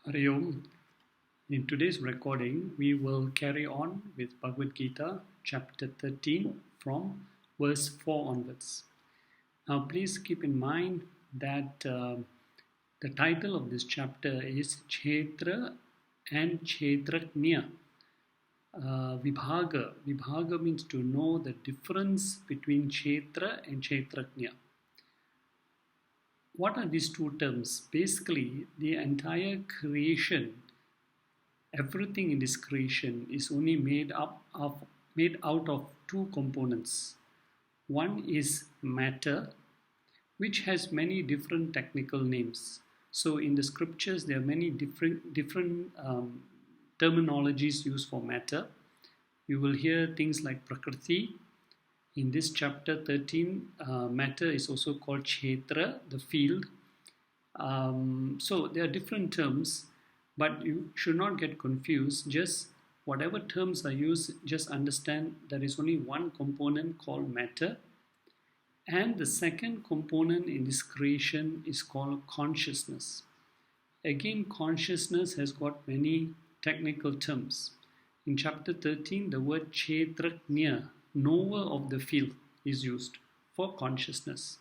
Hari Om. In today's recording, we will carry on with Bhagavad Geeta, chapter 13, from verse 4 onwards. Now, please keep in mind that the title of this chapter is Kshetra and Kshetrajna. Vibhaga. Vibhaga means to know the difference between Kshetra and Kshetrajna. What are these two terms? Basically, the entire creation, everything in this creation is only made out of two components. One is matter, which has many different technical names. So in the scriptures, there are many different terminologies used for matter. You will hear things like Prakriti. In this chapter 13, matter is also called Kshetra, the field. So there are different terms, but you should not get confused. Just whatever terms are used, just understand there is only one component called matter. And the second component in this creation is called consciousness. Again, consciousness has got many technical terms. In chapter 13, the word Kshetrajna, knower of the field, is used for consciousness.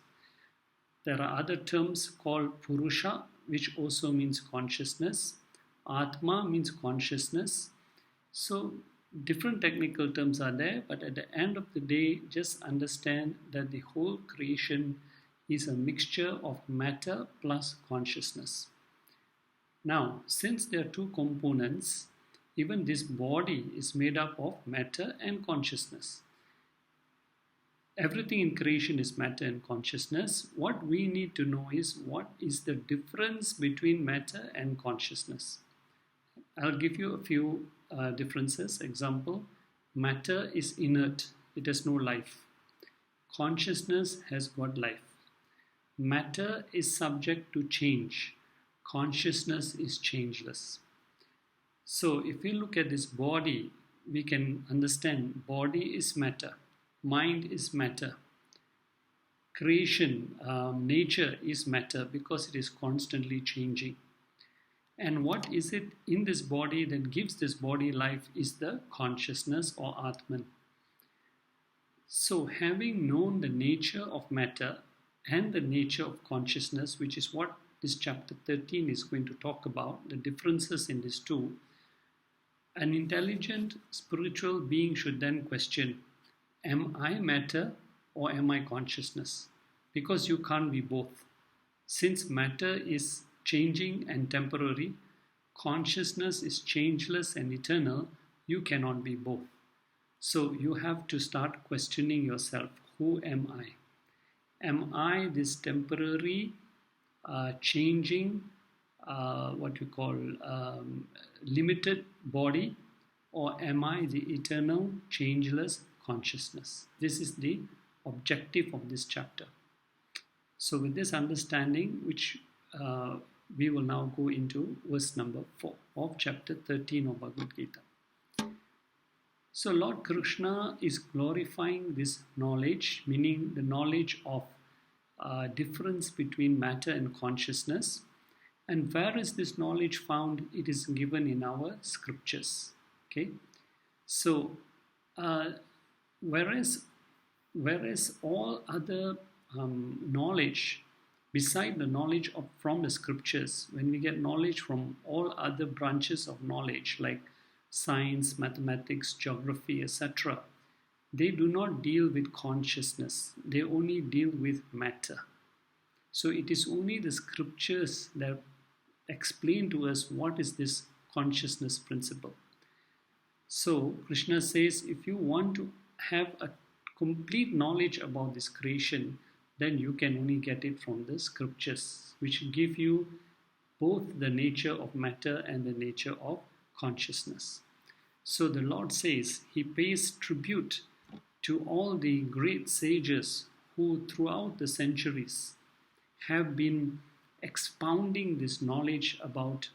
There are other terms called Purusha, which also means consciousness. Atma means consciousness. So different technical terms are there, but at the end of the day, just understand that the whole creation is a mixture of matter plus consciousness. Now, since there are two components, even this body is made up of matter and consciousness. Everything in creation is matter and consciousness. What we need to know is what is the difference between matter and consciousness. I'll give you a few differences. Example, matter is inert, it has no life. Consciousness has got life. Matter is subject to change. Consciousness is changeless. So if we look at this body, we can understand body is matter. Mind is matter. Creation, nature is matter because it is constantly changing. And what is it in this body that gives this body life is the consciousness or Atman. So having known the nature of matter and the nature of consciousness, which is what this chapter 13 is going to talk about, the differences in these two, an intelligent spiritual being should then question, am I matter or am I consciousness? Because you can't be both. Since matter is changing and temporary, consciousness is changeless and eternal, you cannot be both. So you have to start questioning yourself, who am I? Am I this temporary, changing, limited body, or am I the eternal, changeless consciousness? This is the objective of this chapter. So with this understanding, which we will now go into verse number 4 of chapter 13 of Bhagavad Gita. So Lord Krishna is glorifying this knowledge, meaning the knowledge of difference between matter and consciousness. And where is this knowledge found? It is given in our scriptures. Okay, so whereas all other knowledge, beside the knowledge from the scriptures, when we get knowledge from all other branches of knowledge like science, mathematics, geography, etc., they do not deal with consciousness. They only deal with matter. So it is only the scriptures that explain to us what is this consciousness principle. So Krishna says, if you want to have a complete knowledge about this creation, then you can only get it from the scriptures, which give you both the nature of matter and the nature of consciousness. So the Lord says He pays tribute to all the great sages who throughout the centuries have been expounding this knowledge about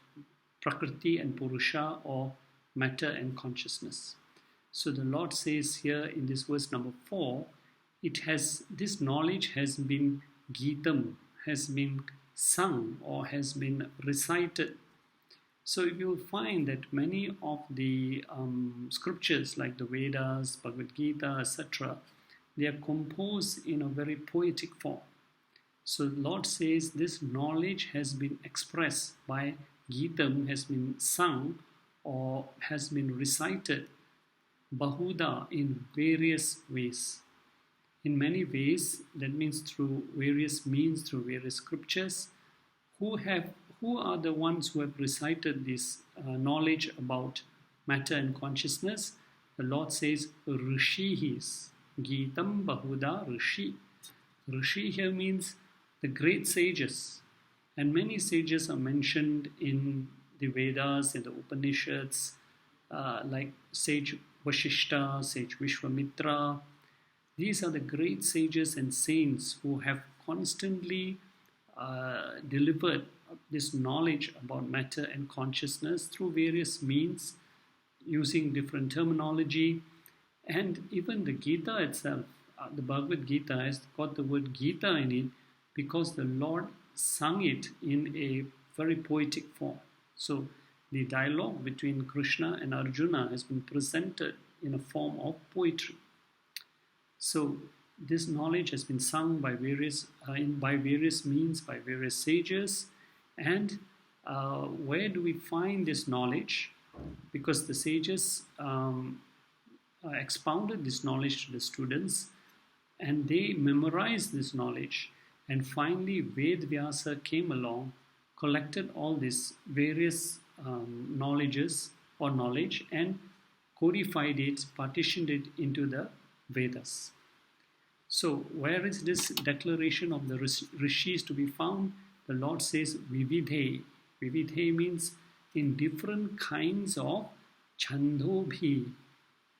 Prakriti and Purusha, or matter and consciousness. So the Lord says here in this verse number 4, this knowledge has been Geetam, has been sung or has been recited. So you'll find that many of the scriptures like the Vedas, Bhagavad Gita, etc., they are composed in a very poetic form. So the Lord says this knowledge has been expressed by Geetam, has been sung or has been recited Bahuda in various ways. In many ways, that means through various means, through various scriptures. Who are the ones who have recited this knowledge about matter and consciousness? The Lord says, Rishihis, Geetam Bahuda Rishi. Rishi here means the great sages. And many sages are mentioned in the Vedas, in the Upanishads, like sage Vashishta, sage Vishwamitra. These are the great sages and saints who have constantly delivered this knowledge about matter and consciousness through various means, using different terminology. And even the Gita itself, the Bhagavad Gita, has got the word Gita in it because the Lord sung it in a very poetic form. So the dialogue between Krishna and Arjuna has been presented in a form of poetry. So this knowledge has been sung by various means, by various sages. And where do we find this knowledge? Because the sages expounded this knowledge to the students, and they memorized this knowledge. And finally, Ved Vyasa came along, collected all these various knowledge, and codified it, partitioned it into the Vedas. So, where is this declaration of the rishis to be found? The Lord says, Vividhe. Vividhe means in different kinds of chandobhi.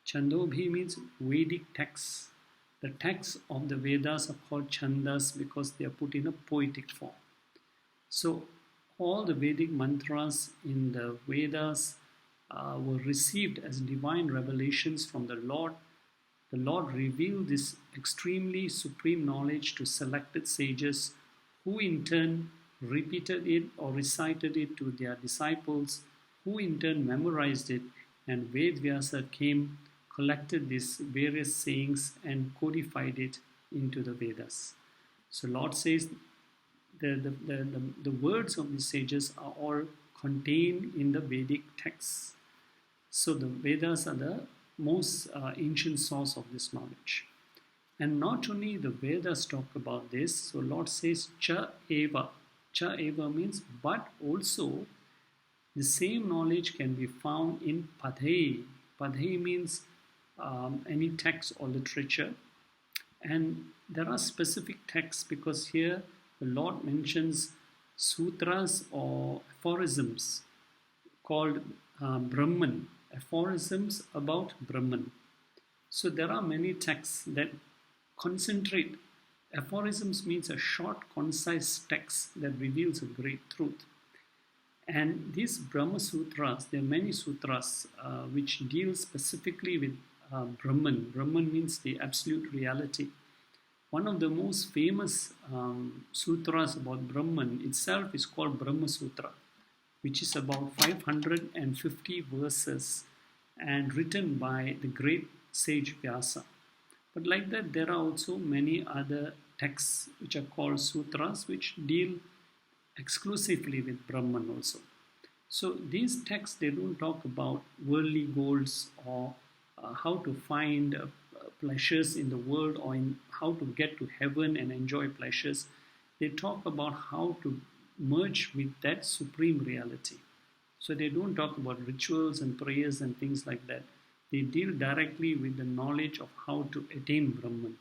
Chandobhi means Vedic texts. The texts of the Vedas are called chandas because they are put in a poetic form. So, all the Vedic mantras in the Vedas were received as divine revelations from the Lord. The Lord revealed this extremely supreme knowledge to selected sages who in turn repeated it or recited it to their disciples, who in turn memorized it, and Ved Vyasa came, collected these various sayings and codified it into the Vedas. So Lord says the words of the sages are all contained in the Vedic texts. So the Vedas are the most ancient source of this knowledge. And not only the Vedas talk about this, so Lord says cha eva. Cha eva means but also the same knowledge can be found in padhe. Padhe means any text or literature. And there are specific texts because here the Lord mentions sutras or aphorisms called Brahman. Aphorisms about Brahman. So there are many texts that concentrate. Aphorisms means a short, concise text that reveals a great truth. And these Brahma Sutras, there are many sutras which deal specifically with Brahman. Brahman means the absolute reality. One of the most famous sutras about Brahman itself is called Brahma Sutra, which is about 550 verses and written by the great sage Vyasa. But like that, there are also many other texts which are called sutras, which deal exclusively with Brahman also. So these texts, they don't talk about worldly goals or how to find pleasures in the world or in how to get to heaven and enjoy pleasures. They talk about how to merge with that supreme reality. So they don't talk about rituals and prayers and things like that. They deal directly with the knowledge of how to attain Brahman.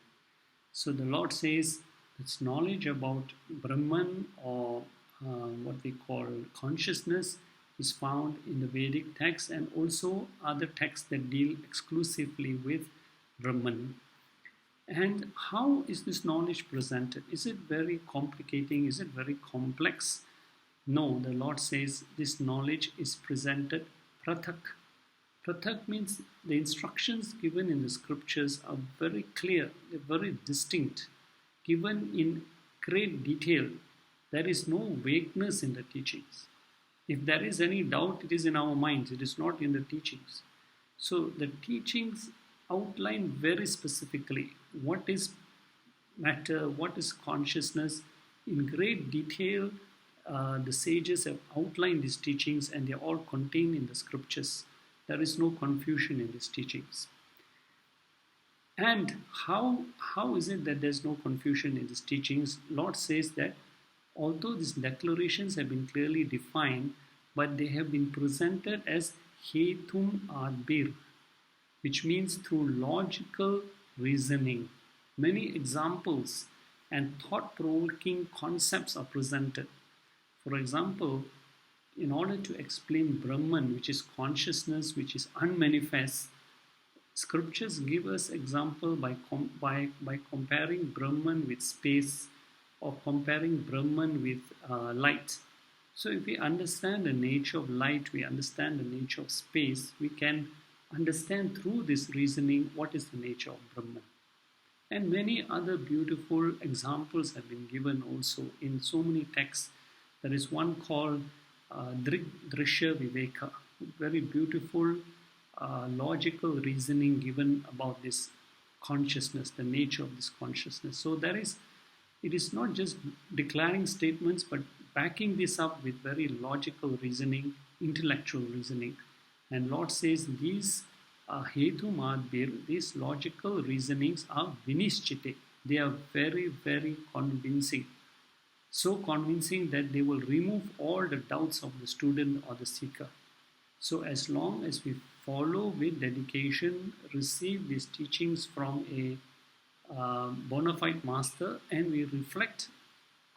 So the Lord says it's knowledge about Brahman or what we call consciousness is found in the Vedic texts and also other texts that deal exclusively with Brahman. And how is this knowledge presented? Is it very complicating? Is it very complex? No, the Lord says this knowledge is presented prathak. Prathak means the instructions given in the scriptures are very clear, they're very distinct, given in great detail. There is no vagueness in the teachings. If there is any doubt, it is in our minds, it is not in the teachings. So the teachings outline very specifically what is matter, what is consciousness. In great detail, the sages have outlined these teachings and they are all contained in the scriptures. There is no confusion in these teachings. And how is it that there's no confusion in these teachings? Lord says that although these declarations have been clearly defined, but they have been presented as hetum adbir, which means through logical reasoning. Many examples and thought-provoking concepts are presented. For example, in order to explain Brahman, which is consciousness, which is unmanifest, scriptures give us example by comparing Brahman with space or comparing Brahman with light. So if we understand the nature of light, we understand the nature of space, we can understand through this reasoning what is the nature of Brahman. And many other beautiful examples have been given also in so many texts. There is one called Drishya Viveka, very beautiful logical reasoning given about this consciousness, the nature of this consciousness. So it is not just declaring statements, but backing this up with very logical reasoning, intellectual reasoning. And Lord says these hetu madbir, these logical reasonings are vinischite. They are very, very convincing. So convincing that they will remove all the doubts of the student or the seeker. So as long as we follow with dedication, receive these teachings from a bona fide master, and we reflect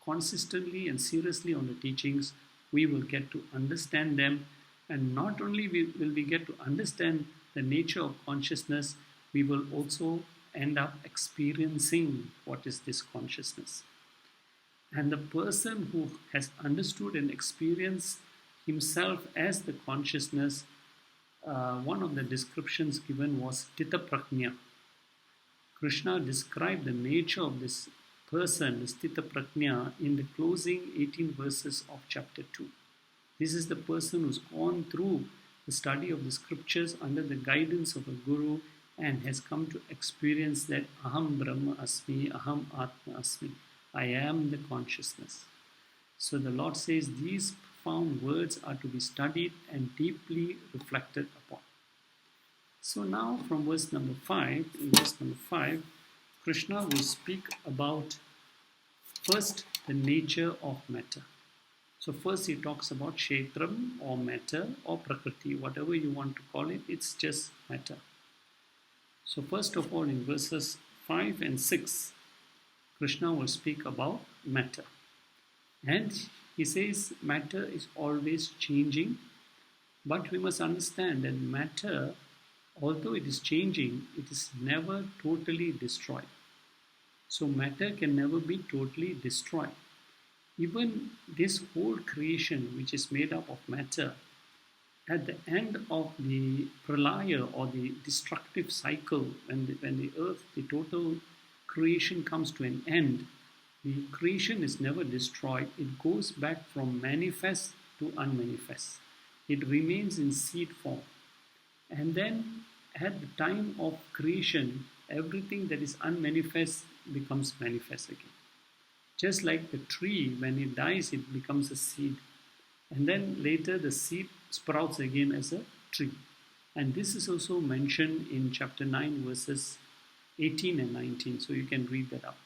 consistently and seriously on the teachings, we will get to understand them. And not only will we get to understand the nature of consciousness, we will also end up experiencing what is this consciousness. And the person who has understood and experienced himself as the consciousness, one of the descriptions given was Tita Prajna. Krishna described the nature of this person, this Tita Prajna, in the closing 18 verses of chapter 2. This is the person who's gone through the study of the scriptures under the guidance of a guru and has come to experience that Aham Brahma Asmi, Aham Atma Asmi. I am the consciousness. So the Lord says these profound words are to be studied and deeply reflected upon. So now from verse number 5, in verse number 5, Krishna will speak about first the nature of matter. So first he talks about Kshetram or matter or Prakriti, whatever you want to call it, it's just matter. So first of all in verses 5 and 6, Krishna will speak about matter. And he says matter is always changing, but we must understand that matter, although it is changing, it is never totally destroyed. So matter can never be totally destroyed. Even this whole creation, which is made up of matter, at the end of the pralaya or the destructive cycle, when the earth, the total creation comes to an end, the creation is never destroyed. It goes back from manifest to unmanifest. It remains in seed form. And then at the time of creation, everything that is unmanifest becomes manifest again. Just like the tree, when it dies, it becomes a seed. And then later the seed sprouts again as a tree. And this is also mentioned in chapter 9 verses 18 and 19. So you can read that up.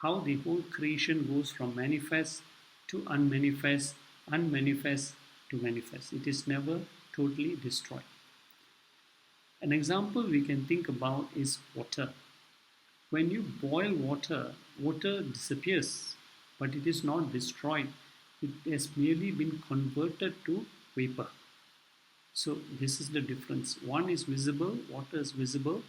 How the whole creation goes from manifest to unmanifest, unmanifest to manifest. It is never totally destroyed. An example we can think about is water. When you boil water, water disappears, but it is not destroyed. It has merely been converted to vapor. So this is the difference. One is visible, water is visible,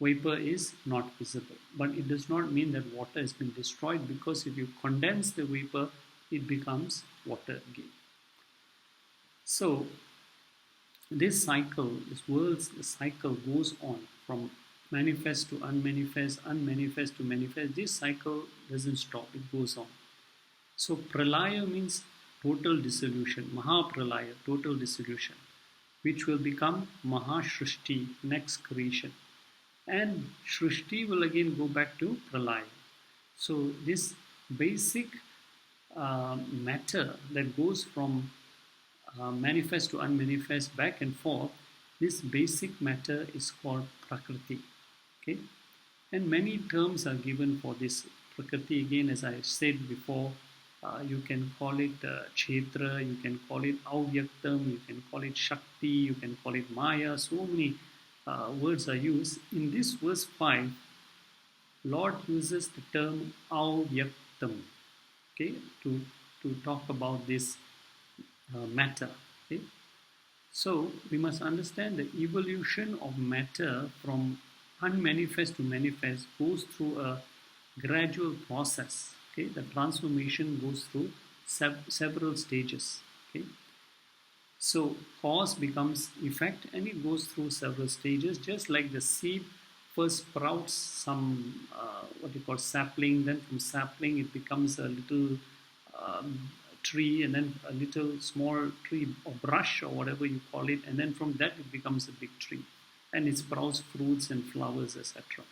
vapor is not visible. But it does not mean that water has been destroyed, because if you condense the vapor, it becomes water again. So this cycle, this world's cycle goes on from manifest to unmanifest, unmanifest to manifest. This cycle doesn't stop, it goes on. So pralaya means total dissolution, Mahapralaya, total dissolution, which will become Mahashrushti, next creation. And Shrushti will again go back to Pralaya. So this basic matter that goes from manifest to unmanifest, back and forth, this basic matter is called Prakriti. Okay? And many terms are given for this Prakriti. Again, as I said before, you can call it Kshetra, you can call it Avyaktam, you can call it Shakti, you can call it Maya. So many words are used. In this verse 5, Lord uses the term Avyaktam, okay, to talk about this matter. Okay? So we must understand the evolution of matter from unmanifest to manifest goes through a gradual process. Okay? The transformation goes through several stages. Okay? So cause becomes effect, and it goes through several stages, just like the seed first sprouts some what you call sapling, then from sapling it becomes a little tree, and then a little small tree or brush or whatever you call it, and then from that it becomes a big tree, and it sprouts fruits and flowers, etc.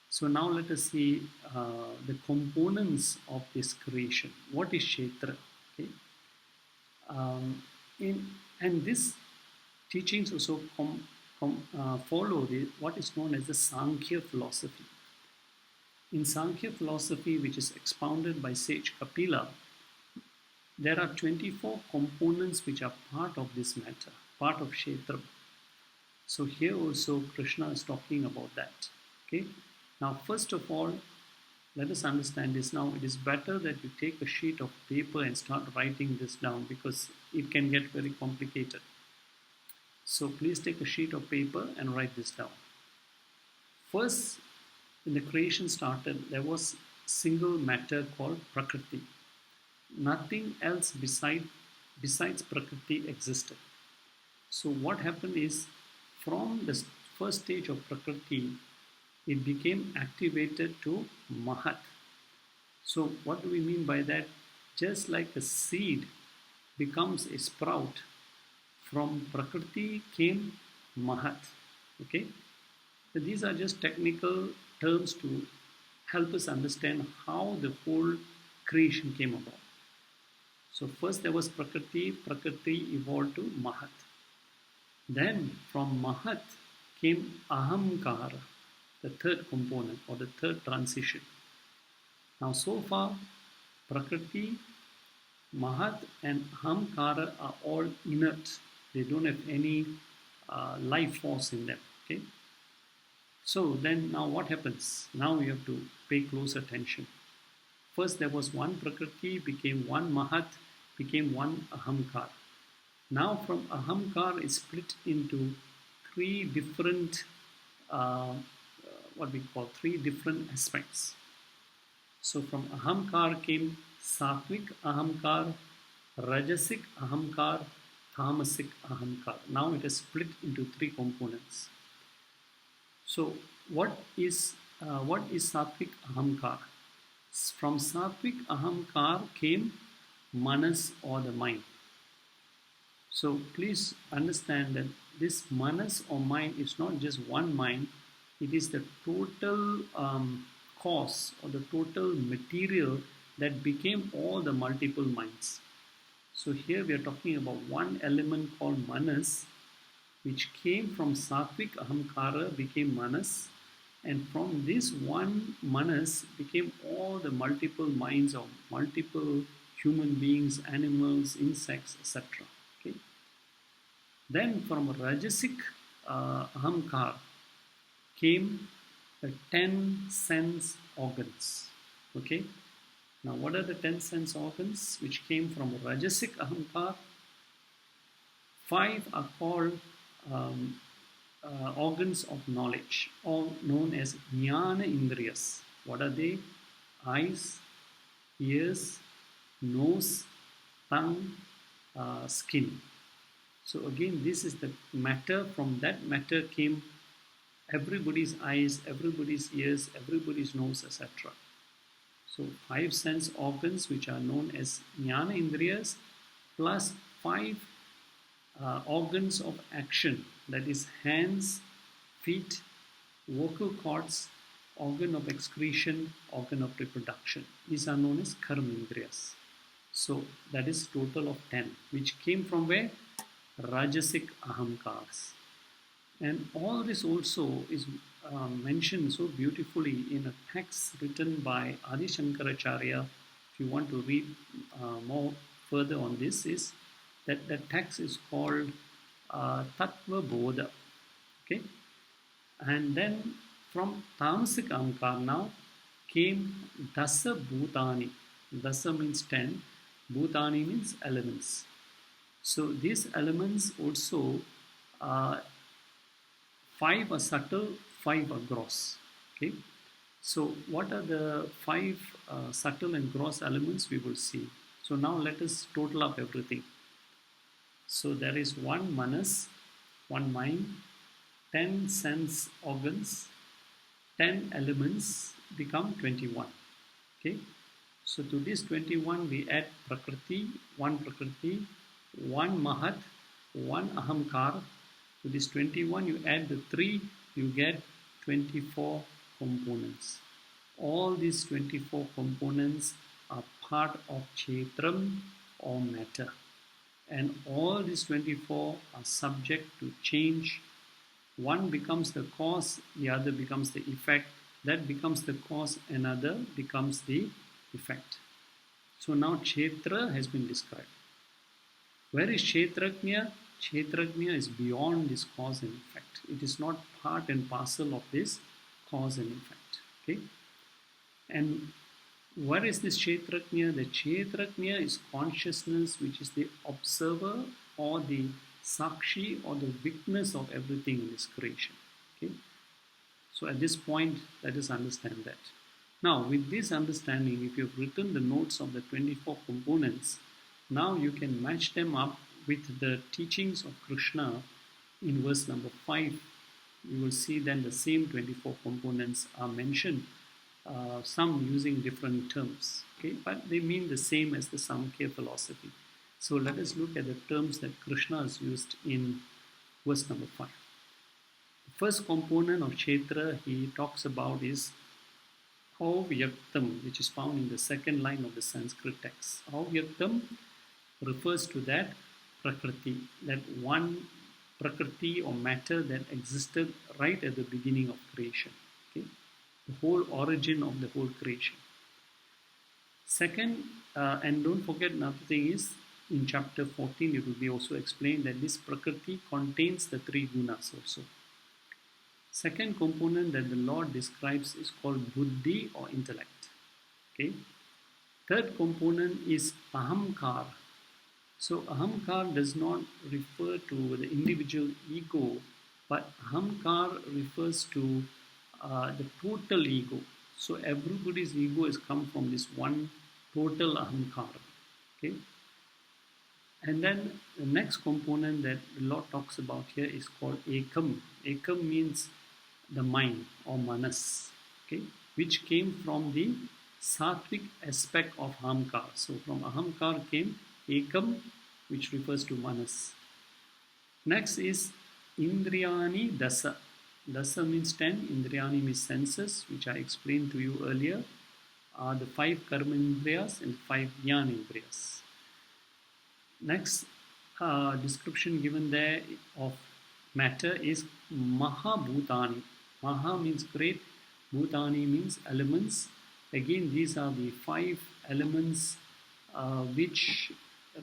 So now let us see the components of this creation. What is Kshetra? Okay? And this teachings also follow what is known as the Sankhya philosophy. In Sankhya philosophy, which is expounded by sage Kapila, there are 24 components which are part of this matter, part of Kshetra. So here also Krishna is talking about that. Okay. Now, first of all, let us understand this. Now, it is better that you take a sheet of paper and start writing this down, because it can get very complicated. So please take a sheet of paper and write this down. First, when the creation started, there was single matter called Prakriti. Nothing else besides Prakriti existed. So what happened is, from the first stage of Prakriti, it became activated to Mahat. So what do we mean by that? Just like a seed becomes a sprout, from Prakriti came Mahat. Okay? So these are just technical terms to help us understand how the whole creation came about. So first there was Prakriti, Prakriti evolved to Mahat. Then from Mahat came Ahamkara, the third component or the third transition. Now so far, Prakriti, Mahat and Ahamkara are all inert. They don't have any life force in them. Okay. So then now what happens? Now you have to pay close attention. First there was one Prakriti, became one Mahat, became one Ahamkara. Now from Ahamkara is split into three different three different aspects. So from Ahamkar came Satvik Ahamkar, Rajasic Ahamkar, Tamasic Ahamkar. Now it is split into three components. So what is Satvik Ahamkar? From Satvik Ahamkar came Manas, or the mind. So please understand that this Manas or mind is not just one mind, it is the total cause or the total material that became all the multiple minds. So here we are talking about one element called Manas, which came from Satvik Ahamkara, became Manas, and from this one Manas became all the multiple minds of multiple human beings, animals, insects, etc. Okay. Then from Rajasic Ahamkar came the 10 sense organs. Okay. Now what are the 10 sense organs which came from Rajasic Ahamkar? 5 are called organs of knowledge, all known as Jnana Indriyas. What are they? Eyes, ears, nose, tongue, skin. So again, this is the matter. From that matter came everybody's eyes, everybody's ears, everybody's nose, etc. So 5 sense organs which are known as Jnana Indriyas plus 5 organs of action, that is hands, feet, vocal cords, organ of excretion, organ of reproduction. These are known as Karmendriyas. So that is total of 10, which came from where? Rajasic Ahamkars. And all this also is mentioned so beautifully in a text written by Adi Shankaracharya. If you want to read more further on this, is that the text is called Tattva Bodha. Okay, and then from Tamasic Ahamkar now came Dasa Bhutani. Dasa means 10, Bhutani means elements. So these elements also, 5 are subtle, 5 are gross. Okay. So what are the 5 subtle and gross elements we will see. So now let us total up everything. So there is 1 manas, 1 mind, 10 sense organs, 10 elements become 21. Okay. So to this 21 we add Prakriti, 1 Mahat, 1 Ahamkar. To this 21 you add the 3, you get 24 components. All these 24 components are part of Kshetram or matter. And all these 24 are subject to change. One becomes the cause, the other becomes the effect. That becomes the cause, another becomes the effect. So now Kshetra has been described. Where is Kshetrajna? Kshetrajna is beyond this cause and effect. It is not part and parcel of this cause and effect. Okay? And where is this Kshetrajna? The Kshetrajna is consciousness, which is the observer or the Sakshi or the witness of everything in this creation. Okay? So at this point, let us understand that. Now, with this understanding, if you've written the notes of the 24 components, now you can match them up with the teachings of Krishna in verse number 5. You will see then the same 24 components are mentioned, some using different terms, okay, but they mean the same as the Samkhya philosophy. So let us look at the terms that Krishna has used in verse number 5. The first component of Kshetra he talks about is Avyaktam, which is found in the second line of the Sanskrit text. Avyaktam refers to that Prakriti, that one Prakriti or matter that existed right at the beginning of creation. Okay? The whole origin of the whole creation. Second, and don't forget another thing is, in chapter 14 it will be also explained that this Prakriti contains the 3 gunas also. Second component that the Lord describes is called Buddhi or intellect. Okay? Third component is Ahamkar. So Ahamkar does not refer to the individual ego, but Ahamkar refers to the total ego. So everybody's ego has come from this one total Ahamkar. Okay? And then the next component that the Lord talks about here is called Ekam. Ekam means the mind or manas, okay, which came from the sattvic aspect of Ahamkar. So from Ahamkar came Ekam, which refers to manas. Next is Indriyani Dasa. Dasa means 10, Indriyani means senses, which I explained to you earlier, are the 5 Karmendriyas and 5 Jnanendriyas. Next description given there of matter is Mahabhutani. Maha means great, Bhutani means elements. Again, these are the 5 elements which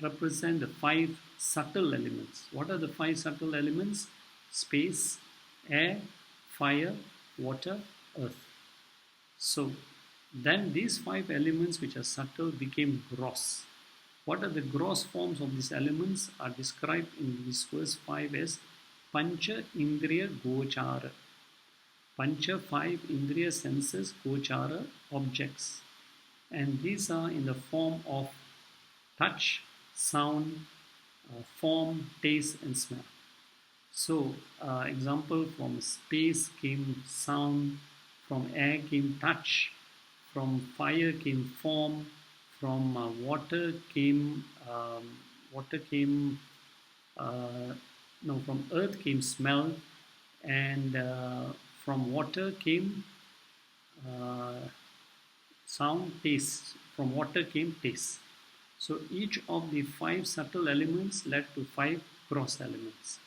represent the 5 subtle elements. What are the 5 subtle elements? Space, air, fire, water, earth. So then these 5 elements which are subtle became gross. What are the gross forms of these elements are described in this verse 5 as Pancha Indriya Gochara. Pancha, 5 Indriya senses, Gochara, objects. And these are in the form of touch, sound, form, taste and smell. So, example, from space came sound, from air came touch, from fire came form, from water came, uh, no, from earth came smell, and from water came uh, sound, taste. From water came taste. So each of the five subtle elements led to five gross elements.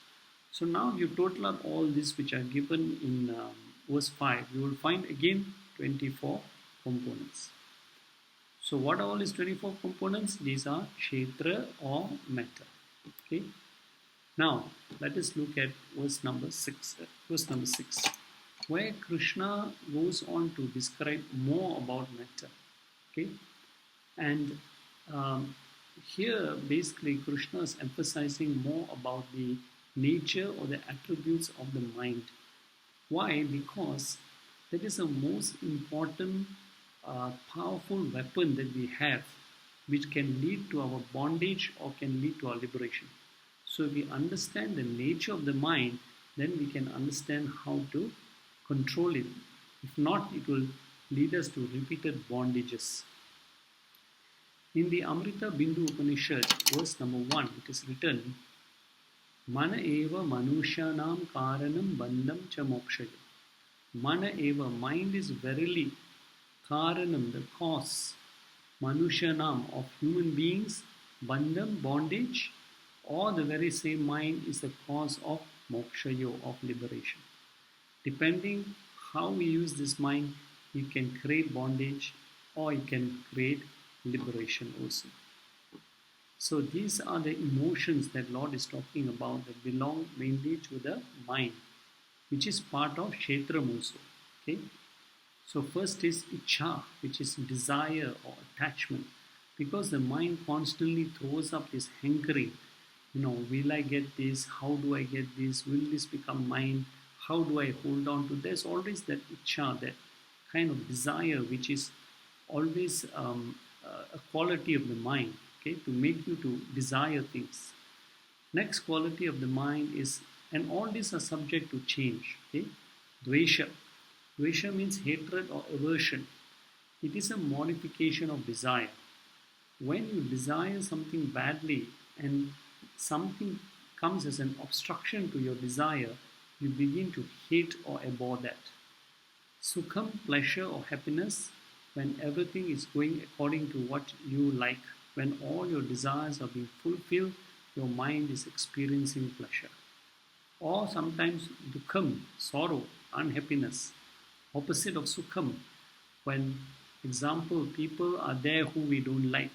So now you total up all this which are given in verse 5. You will find again 24 components. So what all is 24 components? These are kshetra or matter. Okay. Now let us look at verse number 6. Verse number 6, where Krishna goes on to describe more about matter. Okay. And here basically Krishna is emphasizing more about the nature or the attributes of the mind. Why? Because that is the most important powerful weapon that we have, which can lead to our bondage or can lead to our liberation. So if we understand the nature of the mind, then we can understand how to control it. If not, it will lead us to repeated bondages. In the Amrita Bindu Upanishad, verse number 1, it is written, Mana eva manushanam karanam bandham cha mokshaya. Mana eva, mind is verily karanam, the cause, manushanam, of human beings, bandham, bondage, or the very same mind is the cause of mokshayo, of liberation. Depending how we use this mind, it can create bondage or it can create liberation also. So these are the emotions that Lord is talking about that belong mainly to the mind, which is part of Kshetram also. Okay. So first is Ichha, which is desire or attachment, because the mind constantly throws up this hankering. Will I get this? How do I get this? Will this become mine? How do I hold on to this? There's always that Ichha, that kind of desire, which is always a quality of the mind, okay, to make you to desire things. Next quality of the mind is, and all these are subject to change, okay, dvesha. Dvesha means hatred or aversion. It is a modification of desire. When you desire something badly and something comes as an obstruction to your desire, you begin to hate or abhor that. Sukham, pleasure or happiness, when everything is going according to what you like, when all your desires are being fulfilled, your mind is experiencing pleasure. Or sometimes dukkham, sorrow, unhappiness, opposite of sukham, when, example, people are there who we don't like,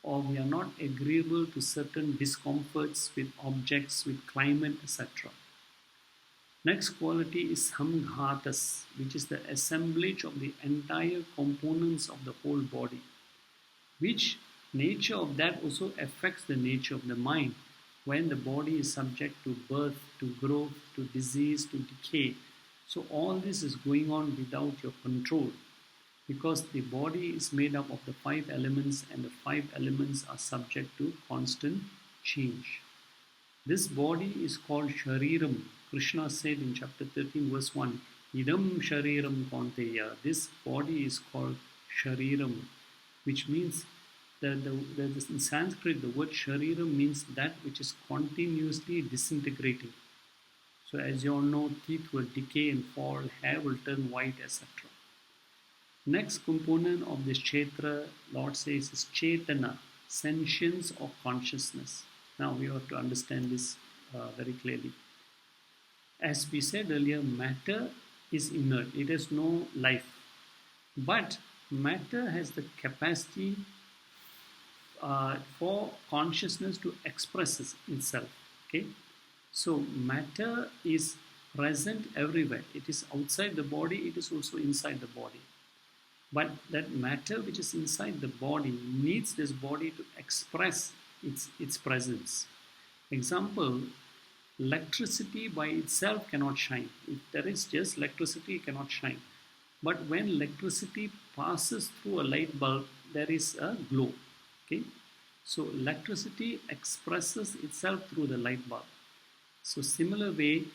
or we are not agreeable to certain discomforts with objects, with climate, etc. Next quality is samghatas, which is the assemblage of the entire components of the whole body, which nature of that also affects the nature of the mind. When the body is subject to birth, to growth, to disease, to decay, so all this is going on without your control, because the body is made up of the five elements and the five elements are subject to constant change. This body is called Shariram. Krishna said in chapter 13 verse 1, Idam Shariram Kaunteya. This body is called Shariram, which means in Sanskrit the word Shariram means that which is continuously disintegrating. So as you all know, teeth will decay and fall, hair will turn white, etc. Next component of this Kshetra, Lord says, is Chetana, sentience or consciousness. Now we have to understand this very clearly. As we said earlier, matter is inert, it has no life. But matter has the capacity for consciousness to express itself. Okay? So matter is present everywhere. It is outside the body, it is also inside the body. But that matter which is inside the body needs this body to express its presence. Example, electricity by itself cannot shine. If there is just electricity, it cannot shine. But when electricity passes through a light bulb, there is a glow. Okay? So electricity expresses itself through the light bulb. So similar way,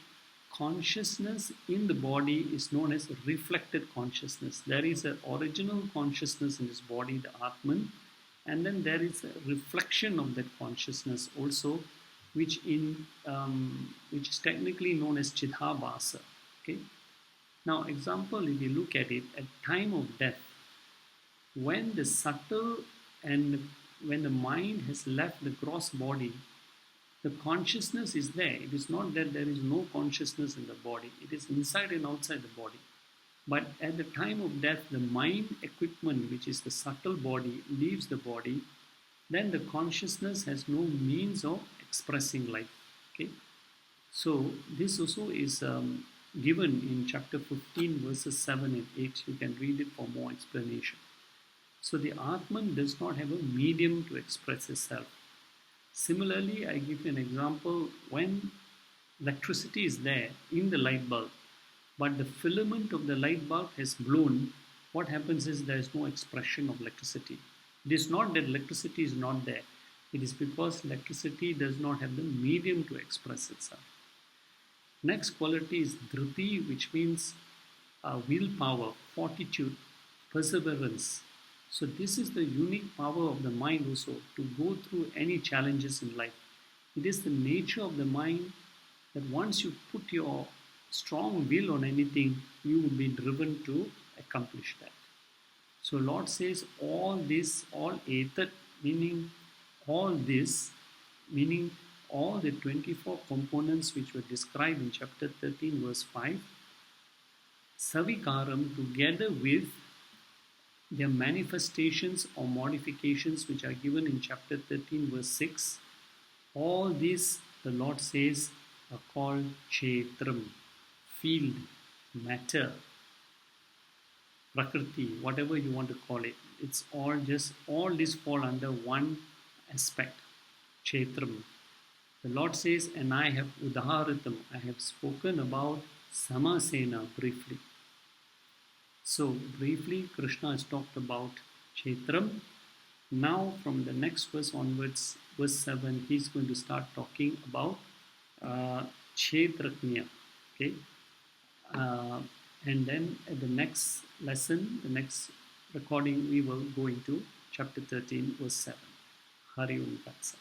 consciousness in the body is known as reflected consciousness. There is an original consciousness in this body, the Atman, and then there is a reflection of that consciousness also, which is technically known as Chidabhasa. Okay. Now, example, if you look at it, at time of death, when the subtle and when the mind has left the gross body, the consciousness is there. It is not that there is no consciousness in the body. It is inside and outside the body. But at the time of death, the mind equipment, which is the subtle body, leaves the body. Then the consciousness has no means of expressing life. Okay. So this also is given in chapter 15, verses 7 and 8. You can read it for more explanation. So the Atman does not have a medium to express itself. Similarly, I give you an example. When electricity is there in the light bulb, but the filament of the light bulb has blown, what happens is there is no expression of electricity. It is not that electricity is not there. It is because electricity does not have the medium to express itself. Next quality is dhriti, which means willpower, fortitude, perseverance. So this is the unique power of the mind also to go through any challenges in life. It is the nature of the mind that once you put your strong will on anything, you will be driven to accomplish that. So Lord says all this, all etat, meaning all this, meaning all the 24 components which were described in chapter 13 verse 5, savikaram, together with their manifestations or modifications which are given in chapter 13 verse 6, all these, the Lord says, are called kshetram, field, matter, prakriti, whatever you want to call it. It's all these fall under one aspect, kshetram. The Lord says, and I have udaharitam, I have spoken about samasena briefly. So briefly, Krishna has talked about kshetram. Now from the next verse onwards, verse 7, he's going to start talking about kshetraknya. Okay. And then at the next lesson, the next recording, we will go into chapter 13, verse 7. Hari Om Tat Sat.